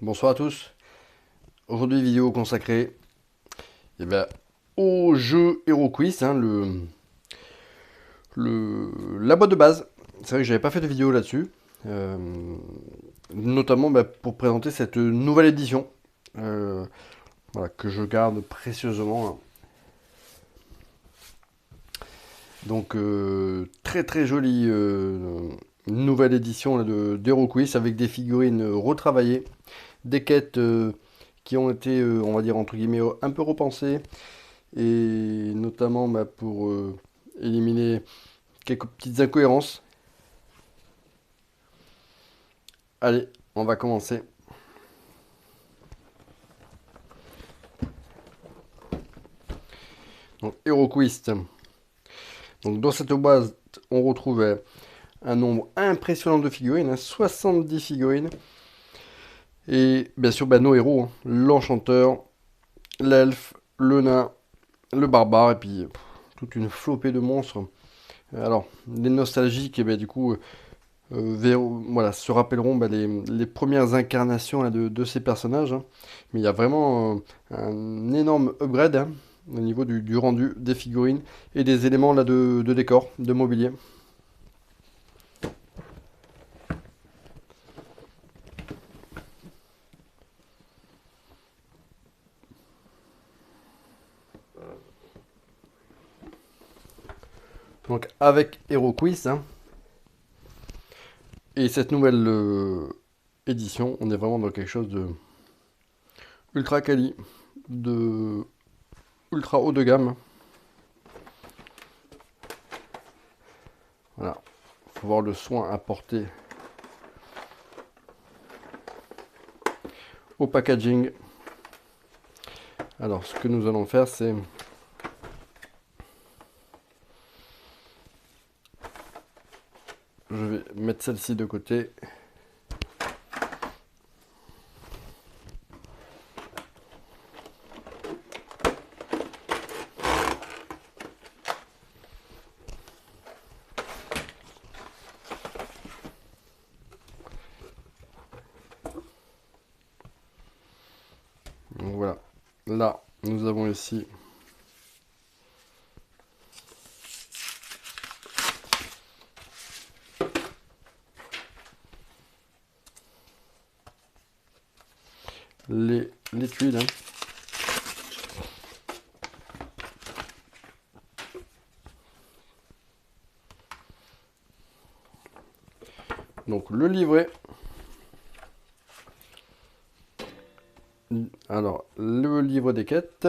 Bonsoir à tous. Aujourd'hui, vidéo consacrée au jeu HeroQuest, hein, la boîte de base. C'est vrai que j'avais pas fait de vidéo là-dessus, euh, notamment pour présenter cette nouvelle édition euh, voilà, que je garde précieusement, hein. Donc, très très jolie nouvelle édition là, d'HeroQuest avec des figurines retravaillées, des quêtes qui ont été, on va dire, entre guillemets, un peu repensées et notamment pour éliminer quelques petites incohérences. Allez, on va commencer. Donc, HeroQuest. Donc, dans cette boîte, on retrouve un nombre impressionnant de figurines, hein, 70 figurines. Et bien sûr, nos héros, hein, l'enchanteur, l'elfe, le nain, le barbare, et puis toute une flopée de monstres. Alors, les nostalgiques, et du coup, voilà, se rappelleront les premières incarnations là, de ces personnages, hein. Mais il y a vraiment un énorme upgrade, hein, au niveau du rendu des figurines et des éléments là, de décor, de mobilier. Donc avec HeroQuest, hein, et cette nouvelle édition, on est vraiment dans quelque chose de ultra quali, de ultra haut de gamme. Voilà, faut voir le soin apporté au packaging. Alors, ce que nous allons faire, c'est je vais mettre celle-ci de côté. Donc voilà, là, nous avons ici les tuiles, hein. Donc le livret. Alors, le livre des quêtes.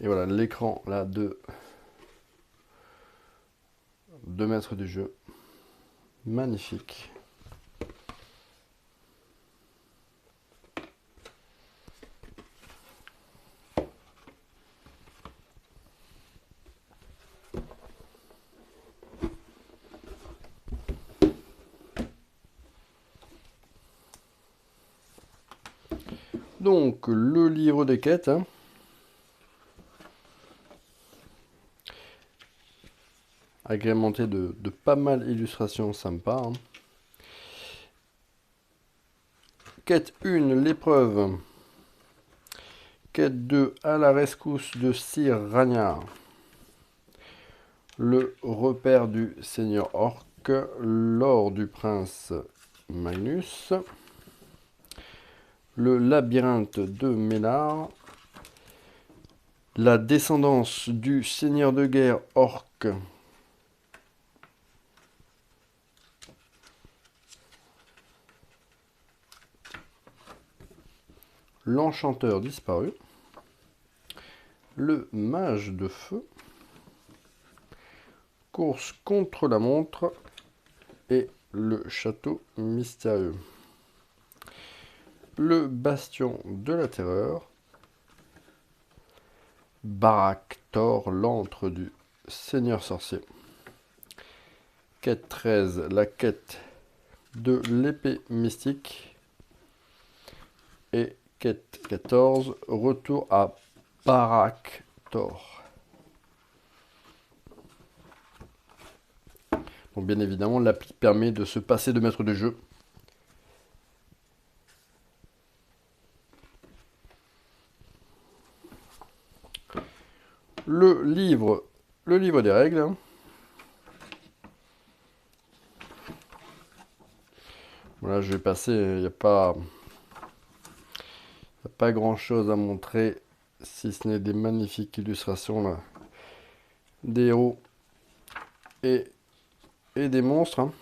Et voilà, l'écran là de maître du jeu. Magnifique. Donc, le livre des quêtes, hein, agrémenté de pas mal d'illustrations sympas, hein. Quête 1, l'épreuve. Quête 2, à la rescousse de Sir Ragnar. Le repère du seigneur Orc. L'or du prince Magnus. Le labyrinthe de Ménard. La descendance du seigneur de guerre Orc. L'enchanteur disparu. Le mage de feu. Course contre la montre. Et le château mystérieux. Le bastion de la terreur. Barak Thor, l'antre du seigneur sorcier. Quête 13, la quête de l'épée mystique. Et quête 14, retour à Barak Thor. Donc bien évidemment, l'appli permet de se passer de maître de jeu. le livre, le livre des règles. Voilà, je vais passer, il n'y a pas grand-chose à montrer, si ce n'est des magnifiques illustrations là, des héros et, et des monstres, hein.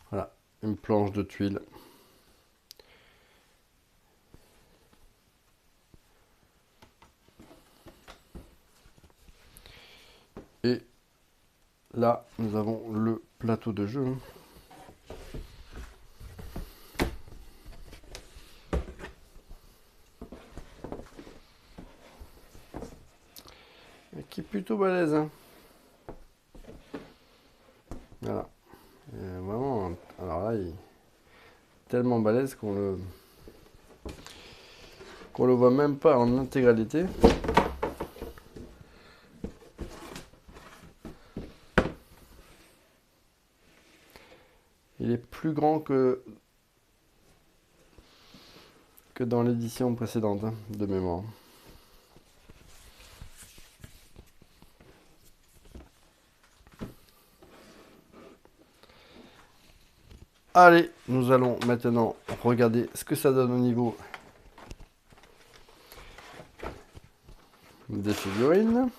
Voilà, une planche de tuiles. Et là, nous avons le plateau de jeu, hein. Et qui est plutôt balèze, hein. Voilà. Et vraiment, alors là, il est tellement balèze qu'on le voit même pas en intégralité. Il est plus grand que dans l'édition précédente, hein, de mémoire. Allez, nous allons maintenant regarder ce que ça donne au niveau des figurines.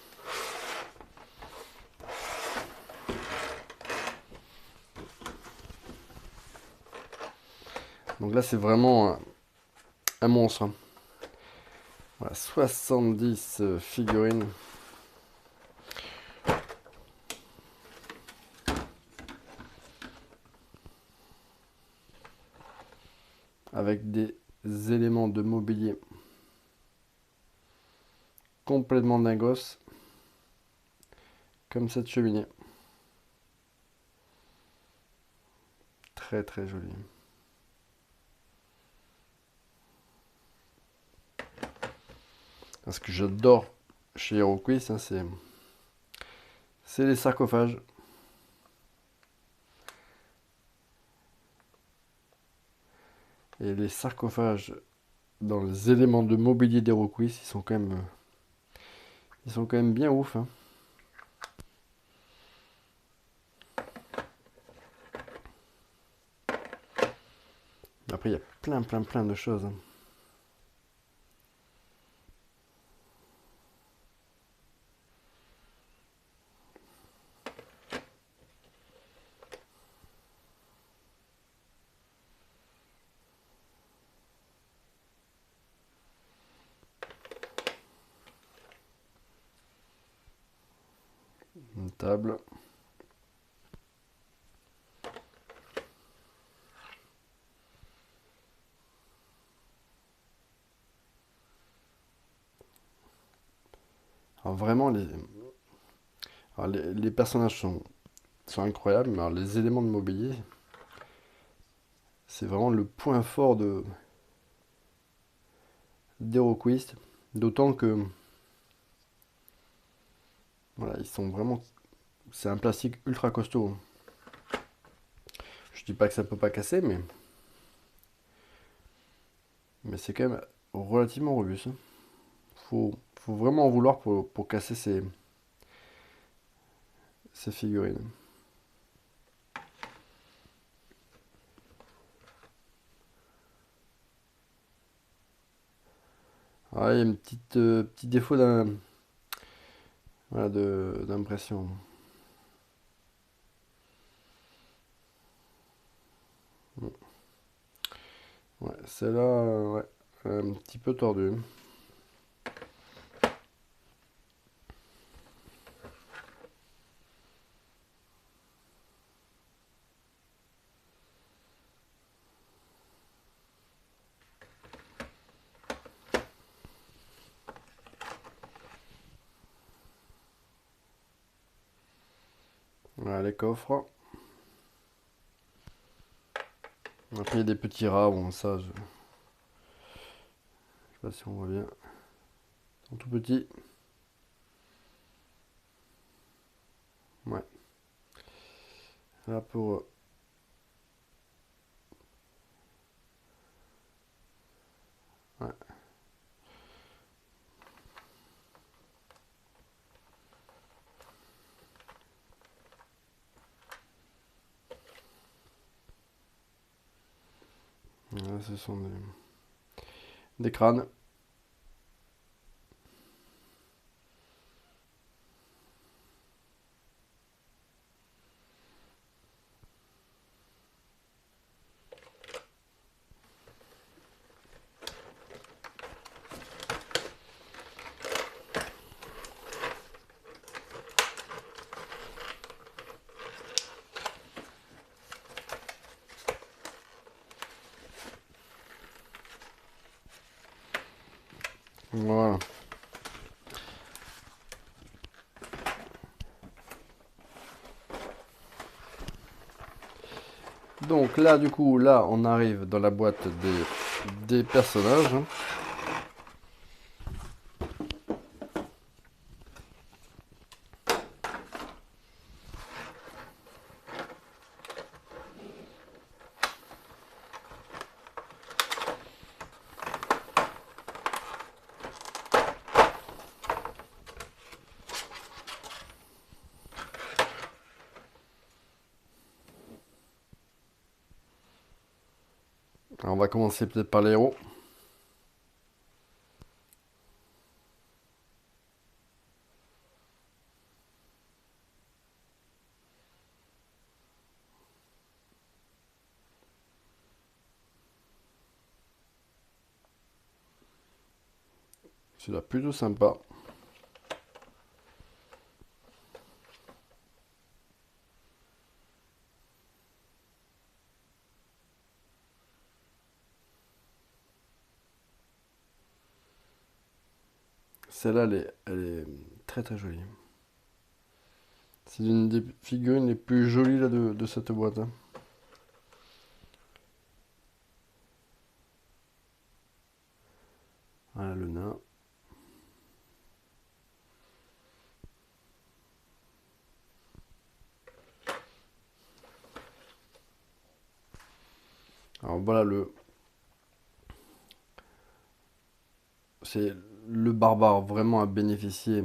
Donc là, c'est vraiment un monstre, hein. Voilà, 70 figurines. Avec des éléments de mobilier complètement dingos, comme cette cheminée. Très très jolie. Ce que j'adore chez HeroQuest, hein, c'est les sarcophages. Et les sarcophages dans les éléments de mobilier d'HeroQuest, ils sont quand même bien ouf, hein. Après, il y a plein de choses, hein. Une table. Alors vraiment, les personnages sont incroyables, mais alors les éléments de mobilier, c'est vraiment le point fort d'HeroQuest. D'autant que, voilà, ils sont vraiment... C'est un plastique ultra costaud. Je dis pas que ça peut pas casser, mais c'est quand même relativement robuste, hein. Faut vraiment en vouloir pour casser ces figurines. Ah, il y a un petit défaut voilà, d'impression. Ouais, celle-là, ouais, un petit peu tordue. Voilà, les coffres. Après, il y a des petits rats, bon, ça, je sais pas si on voit bien. Ils sont tout petits. Ouais. Là, pour Là, ce sont des crânes. Voilà. Donc là, du coup, là, on arrive dans la boîte des personnages. Alors, on va commencer peut-être par les héros. Celui-là plutôt sympa. Celle-là, elle est très très jolie. C'est une des figurines les plus jolies là, de cette boîte, hein. Voilà le nain. Alors voilà c'est le barbare vraiment a bénéficié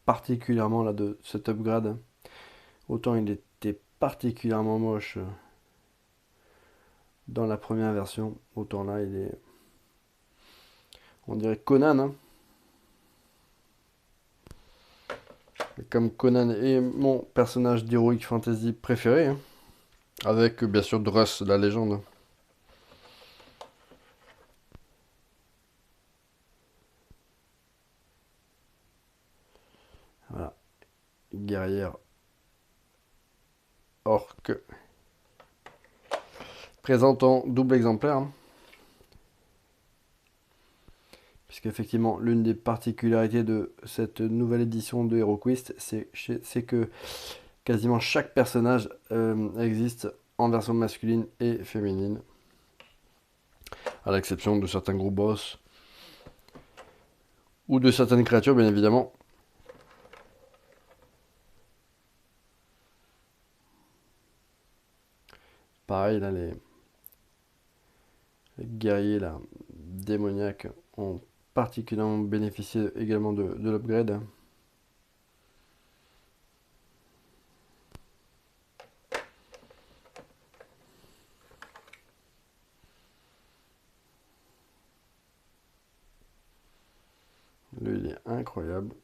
particulièrement là de cet upgrade. Autant il était particulièrement moche dans la première version, autant là il est, on dirait Conan, hein. Et comme Conan est mon personnage d'Heroic Fantasy préféré, hein, avec bien sûr Druss, la légende. Voilà, guerrière orque, présente en double exemplaire, hein. Puisqu'effectivement, l'une des particularités de cette nouvelle édition de HeroQuest, c'est que quasiment chaque personnage existe en version masculine et féminine, à l'exception de certains gros boss ou de certaines créatures, bien évidemment. Pareil, là, les guerriers là, démoniaques ont particulièrement bénéficié également de l'upgrade. Lui, il est incroyable.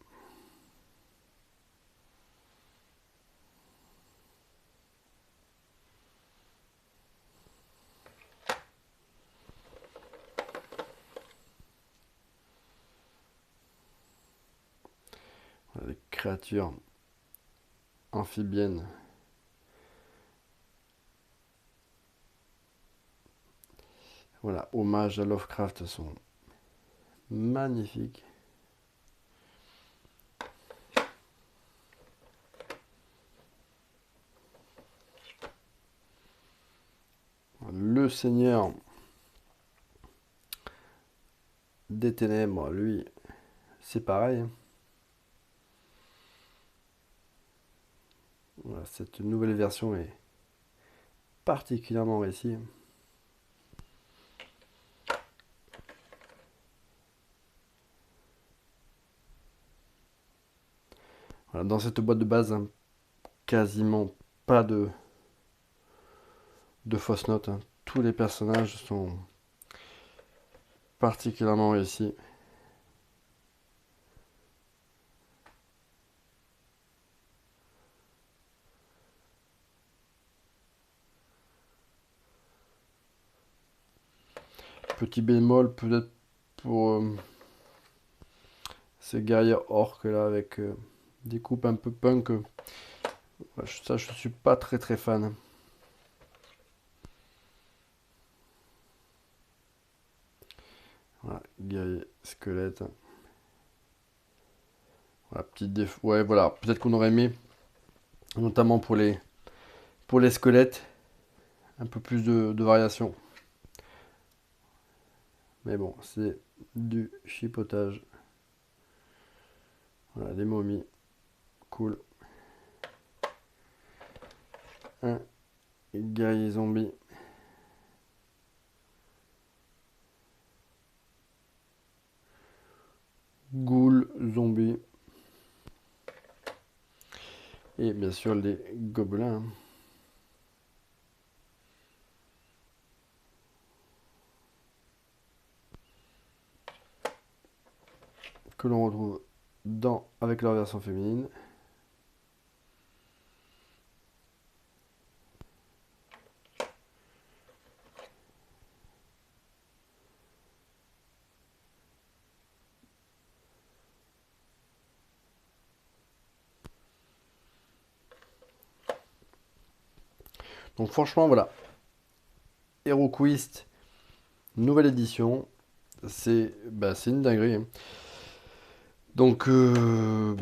Voilà, les créatures amphibiennes. Voilà, hommage à Lovecraft sont magnifiques. Le Seigneur des Ténèbres, lui, c'est pareil. Voilà, cette nouvelle version est particulièrement réussie. Voilà, dans cette boîte de base, quasiment pas de fausses notes, hein. tous les personnages sont particulièrement réussis. Petit bémol peut-être pour ces guerrières orques là avec des coupes un peu punk. Ça, je suis pas très fan. Voilà, guerrier squelette. Voilà, petite défaut. Ouais, voilà, peut-être qu'on aurait aimé, notamment pour les squelettes, un peu plus de variation. Mais bon, c'est du chipotage. Voilà, des momies. Cool. Un guerrier zombie. Ghoul zombie. Et bien sûr les gobelins. Que l'on retrouve avec leur version féminine. Donc franchement voilà, HeroQuest, nouvelle édition, c'est une dinguerie, hein. Donc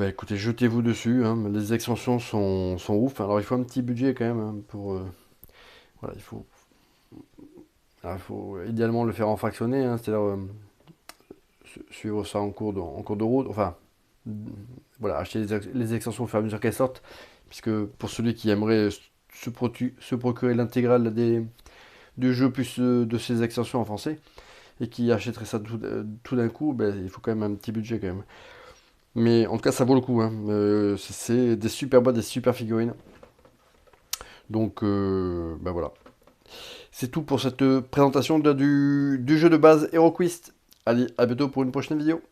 écoutez, jetez-vous dessus, hein. Les extensions sont ouf. Alors il faut un petit budget quand même, hein, pour... voilà, il faut idéalement le faire en fractionné, hein, c'est-à-dire suivre ça en cours de route. Enfin, voilà, acheter les extensions au fur et à mesure qu'elles sortent. Puisque pour celui qui aimerait se procurer l'intégrale du jeu plus de ses extensions en français, et qui achèterait ça tout d'un coup, il faut quand même un petit budget quand même. Mais en tout cas, ça vaut le coup, hein. C'est des super boîtes, des super figurines. Donc, voilà. C'est tout pour cette présentation du jeu de base HeroQuest. Allez, à bientôt pour une prochaine vidéo.